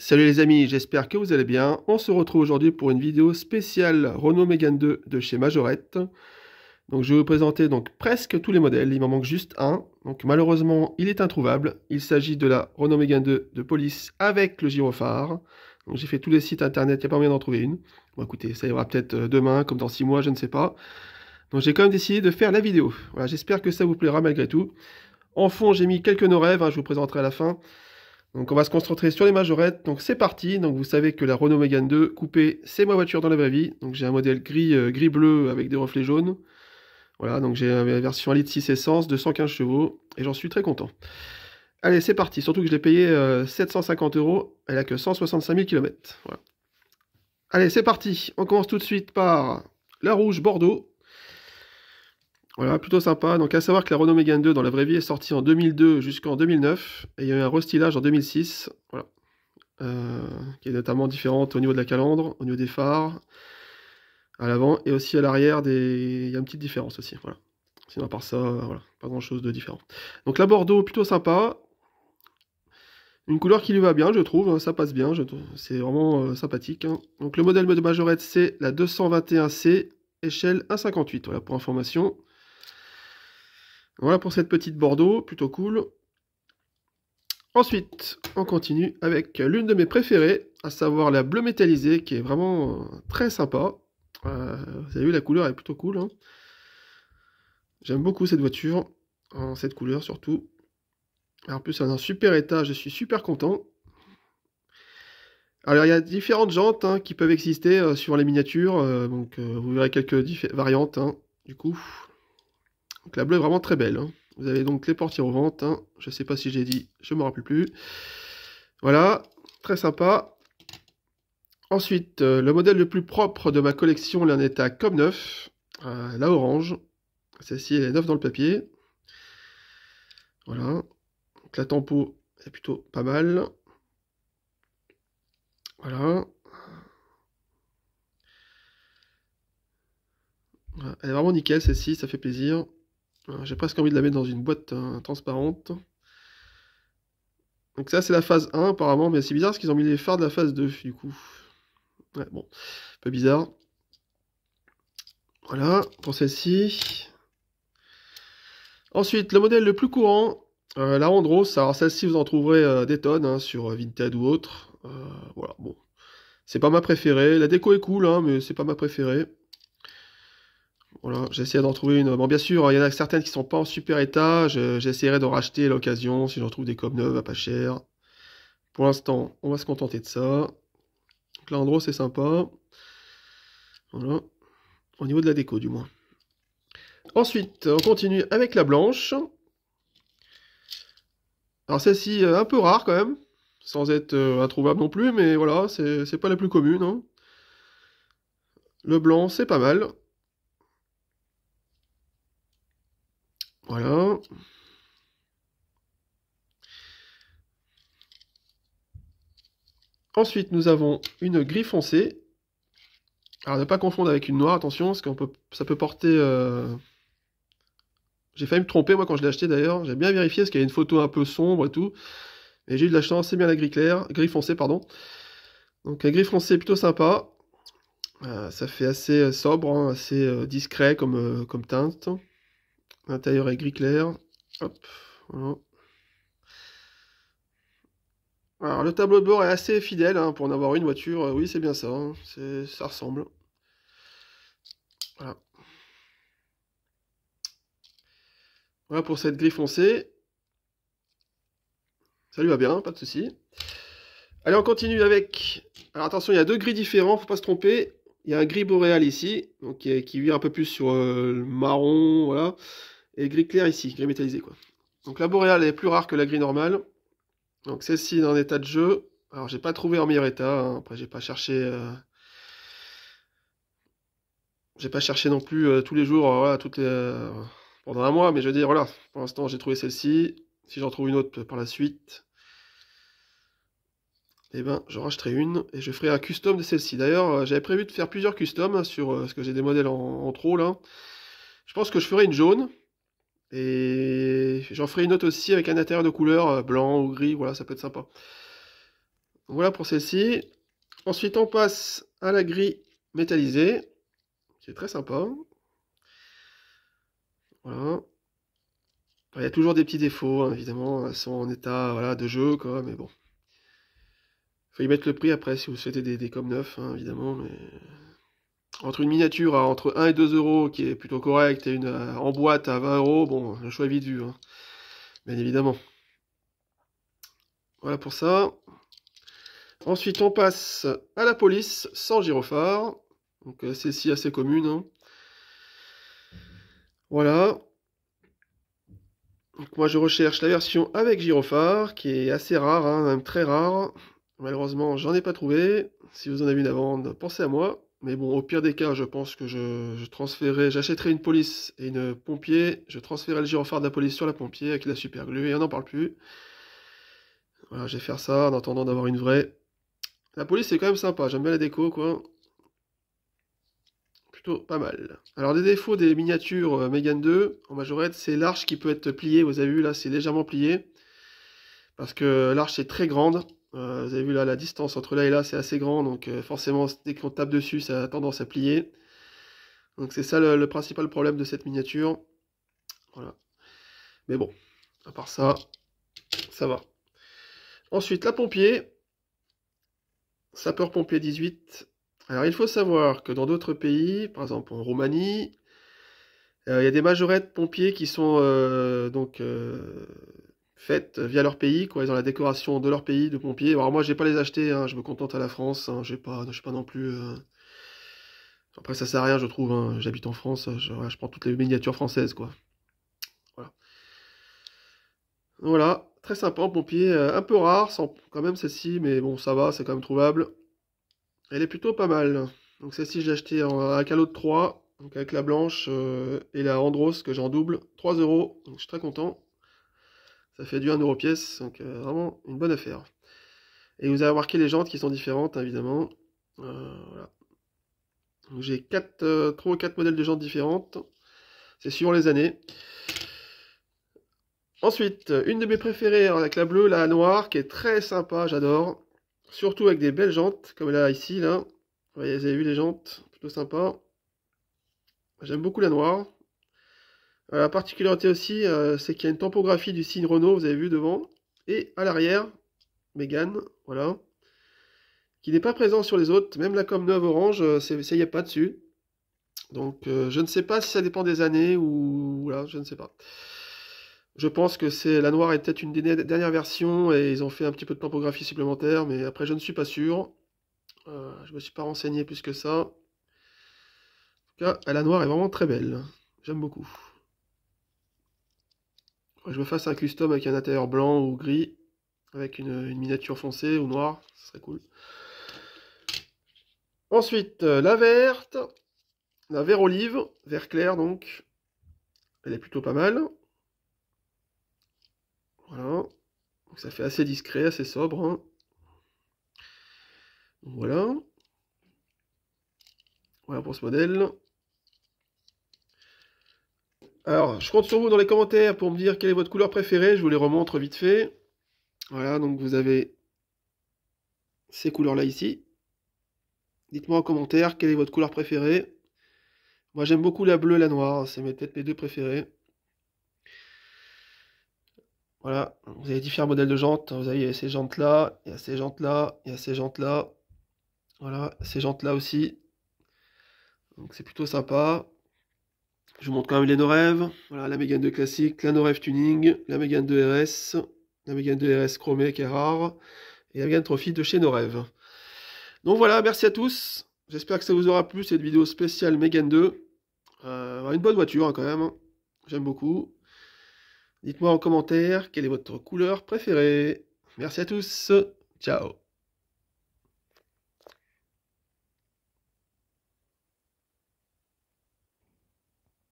Salut les amis, j'espère que vous allez bien. On se retrouve aujourd'hui pour une vidéo spéciale Renault Mégane 2 de chez Majorette. Donc je vais vous présenter presque tous les modèles, il m'en manque juste un. Donc malheureusement, il est introuvable. Il s'agit de la Renault Mégane 2 de police avec le gyrophare. Donc j'ai fait tous les sites internet, il n'y a pas moyen d'en trouver une. Bon écoutez, ça ira peut-être demain, comme dans 6 mois, je ne sais pas. Donc j'ai quand même décidé de faire la vidéo. Voilà, j'espère que ça vous plaira malgré tout. En fond, j'ai mis quelques nos rêves, je vous présenterai à la fin. Donc on va se concentrer sur les majorettes, donc c'est parti. Donc vous savez que la Renault Mégane 2 coupée, c'est ma voiture dans la vraie vie. Donc j'ai un modèle gris-bleu avec des reflets jaunes. Voilà, donc j'ai la version 1,6 litre essence, 215 chevaux, et j'en suis très content. Allez, c'est parti, surtout que je l'ai payé 750 €, elle a que 165 000 km. Voilà. Allez, c'est parti, on commence tout de suite par la rouge Bordeaux. Voilà, plutôt sympa. Donc à savoir que la Renault Mégane 2 dans la vraie vie est sortie en 2002 jusqu'en 2009. Et il y a eu un restylage en 2006. Voilà. Qui est notamment différente au niveau de la calandre, au niveau des phares, à l'avant et aussi à l'arrière. Il y a une petite différence aussi. Voilà. Sinon à part ça, voilà, pas grand chose de différent. Donc la Bordeaux plutôt sympa. Une couleur qui lui va bien, je trouve, ça passe bien, c'est vraiment sympathique. Donc le modèle de Majorette, c'est la 221C, échelle 1,58, voilà pour information. Voilà pour cette petite Bordeaux, plutôt cool. Ensuite, on continue avec l'une de mes préférées, à savoir la bleu métallisée, qui est vraiment très sympa. Vous avez vu, la couleur est plutôt cool. J'aime beaucoup cette voiture, en cette couleur surtout. En plus, elle est en super état, je suis super content. Alors, il y a différentes jantes qui peuvent exister sur les miniatures, donc vous verrez quelques variantes, du coup. Donc la bleue est vraiment très belle. Vous avez donc les portières aux ventes. Je ne sais pas si j'ai dit, je ne me rappelle plus. Voilà, très sympa. Ensuite, le modèle le plus propre de ma collection, il en est à comme neuf. La orange. Celle-ci, elle est neuve dans le papier. Voilà. Donc la tempo est plutôt pas mal. Voilà. Elle est vraiment nickel, celle-ci, ça fait plaisir. J'ai presque envie de la mettre dans une boîte transparente. Donc ça, c'est la phase 1 apparemment, mais c'est bizarre parce qu'ils ont mis les phares de la phase 2 du coup. Ouais, bon, un peu bizarre. Voilà, pour celle-ci. Ensuite, le modèle le plus courant, la Andros. Alors celle-ci, vous en trouverez des tonnes sur Vinted ou autre. Voilà, bon. C'est pas ma préférée. La déco est cool, mais c'est pas ma préférée. Voilà, j'essaierai d'en trouver une. Bon, bien sûr, il y en a certaines qui sont pas en super état. J'essaierai d'en racheter à l'occasion si j'en trouve des comme neuves à pas cher. Pour l'instant, on va se contenter de ça. Donc là, Andros, c'est sympa. Voilà. Au niveau de la déco, du moins. Ensuite, on continue avec la blanche. Alors celle-ci, un peu rare quand même. Sans être introuvable non plus, mais voilà, c'est pas la plus commune. Le blanc, c'est pas mal. Voilà. Ensuite, nous avons une gris foncé. Alors, ne pas confondre avec une noire, attention, parce ça peut porter... J'ai failli me tromper, moi, quand je l'ai acheté, d'ailleurs. J'ai bien vérifié, parce qu'il y a une photo un peu sombre et tout. Et j'ai eu de la chance, c'est bien la gris foncé, pardon. Donc, un gris foncé plutôt sympa. Ça fait assez sobre, assez discret comme teinte. L'intérieur est gris clair. Hop, voilà. Alors, le tableau de bord est assez fidèle pour en avoir une voiture. Oui, c'est bien ça. Ça ressemble. Voilà. Voilà pour cette gris foncée. Ça lui va bien, pas de souci. Allez, on continue avec... Alors attention, il y a deux gris différents, faut pas se tromper. Il y a un gris boréal ici, donc qui vire un peu plus sur le marron, voilà. Et le gris clair ici, gris métallisé, quoi. Donc la boréale est plus rare que la gris normale. Donc celle-ci est en état de jeu. Alors j'ai pas trouvé en meilleur état. Après j'ai pas cherché... J'ai pas cherché non plus tous les jours, voilà, pendant un mois, mais je veux dire, voilà, pour l'instant j'ai trouvé celle-ci. Si j'en trouve une autre par la suite, eh ben, j'en rachèterai une et je ferai un custom de celle-ci. D'ailleurs, j'avais prévu de faire plusieurs customs sur parce que j'ai des modèles en trop là. Je pense que je ferai une jaune et j'en ferai une autre aussi avec un intérieur de couleur blanc ou gris. Voilà, ça peut être sympa. Donc voilà pour celle-ci. Ensuite, on passe à la grille métallisée, qui est très sympa. Voilà. Il y a toujours des petits défauts, hein, évidemment. Elles sont en état voilà, de jeu, quoi, mais bon. Faut y mettre le prix après si vous souhaitez des comme neufs, hein, évidemment. Mais... entre une miniature à entre 1 et 2 euros, qui est plutôt correcte, et une en boîte à 20 euros, bon, le choix est vite vu, hein, bien évidemment. Voilà pour ça. Ensuite, on passe à la police sans gyrophare. Donc, celle-ci assez commune, hein. Voilà. Donc, moi, je recherche la version avec gyrophare, qui est assez rare, hein, même très rare. Malheureusement, j'en ai pas trouvé. Si vous en avez une à vendre, pensez à moi. Mais bon, au pire des cas, je pense que j'achèterai une police et une pompier. Je transférerai le gyrophare de la police sur la pompier avec la super glue et on n'en parle plus. Voilà, je vais faire ça en attendant d'avoir une vraie. La police, c'est quand même sympa. J'aime bien la déco, quoi. Plutôt pas mal. Alors, des défauts des miniatures Mégane 2 en majorette, c'est l'arche qui peut être pliée. Vous avez vu, là, c'est légèrement plié. Parce que l'arche est très grande. Vous avez vu là, la distance entre là et là, c'est assez grand. Donc, forcément, dès qu'on tape dessus, ça a tendance à plier. Donc, c'est ça le principal problème de cette miniature. Voilà. Mais bon, à part ça, ça va. Ensuite, la pompier. Sapeur-pompier 18. Alors, il faut savoir que dans d'autres pays, par exemple en Roumanie, il y a des majorettes pompiers qui sont faites via leur pays, quoi. Ils ont la décoration de leur pays de pompiers. Alors moi, je vais pas les acheter, hein, je me contente à la France. Hein, je suis pas non plus. Après, ça sert à rien, je trouve. Hein, j'habite en France, je prends toutes les miniatures françaises, quoi. Voilà. Voilà, très sympa en pompier, un peu rare, quand même celle-ci, mais bon, ça va, c'est quand même trouvable. Elle est plutôt pas mal. Donc celle-ci, j'ai acheté avec un lot de 3, donc avec la blanche et la Andros que j'ai en double, 3 euros. Donc je suis très content. Ça fait du 1 euro pièce, donc vraiment une bonne affaire. Et vous avez remarqué les jantes qui sont différentes, hein, évidemment. Voilà. Donc j'ai 3 ou 4 modèles de jantes différentes. C'est suivant les années. Ensuite, une de mes préférées avec la bleue, la noire, qui est très sympa, j'adore. Surtout avec des belles jantes, comme là, ici, là. Vous voyez, vous avez vu les jantes, plutôt sympa. J'aime beaucoup la noire. La particularité aussi, c'est qu'il y a une topographie du signe Renault, vous avez vu devant. Et à l'arrière, Mégane, voilà. Qui n'est pas présent sur les autres, même la com 9 orange, il n'y a pas dessus. Donc je ne sais pas si ça dépend des années ou... Voilà, je ne sais pas. Je pense que la noire est peut-être une des dernières versions et ils ont fait un petit peu de topographie supplémentaire, mais après je ne suis pas sûr. Je me suis pas renseigné plus que ça. En tout cas, la noire est vraiment très belle. J'aime beaucoup. Je me fasse un custom avec un intérieur blanc ou gris, avec une miniature foncée ou noire, ce serait cool. Ensuite, la verte, la vert olive, vert clair donc. Elle est plutôt pas mal. Voilà. Donc ça fait assez discret, assez sobre. Hein. Voilà. Voilà pour ce modèle. Alors, je compte sur vous dans les commentaires pour me dire quelle est votre couleur préférée. Je vous les remontre vite fait. Voilà, donc vous avez ces couleurs-là ici. Dites-moi en commentaire quelle est votre couleur préférée. Moi, j'aime beaucoup la bleue et la noire. C'est peut-être mes deux préférés. Voilà, vous avez différents modèles de jantes. Vous avez ces jantes-là, il y a ces jantes-là, il y a ces jantes-là. Voilà, ces jantes-là aussi. Donc c'est plutôt sympa. Je vous montre quand même les No-Rêve. Voilà, la Mégane 2 classique, la No-Rêve Tuning, la Mégane 2 RS, la Mégane 2 RS chromée qui est rare, et la Mégane Trophy de chez No-Rêve. Donc voilà, merci à tous. J'espère que ça vous aura plu cette vidéo spéciale Mégane 2. Une bonne voiture hein, quand même. J'aime beaucoup. Dites-moi en commentaire quelle est votre couleur préférée. Merci à tous. Ciao.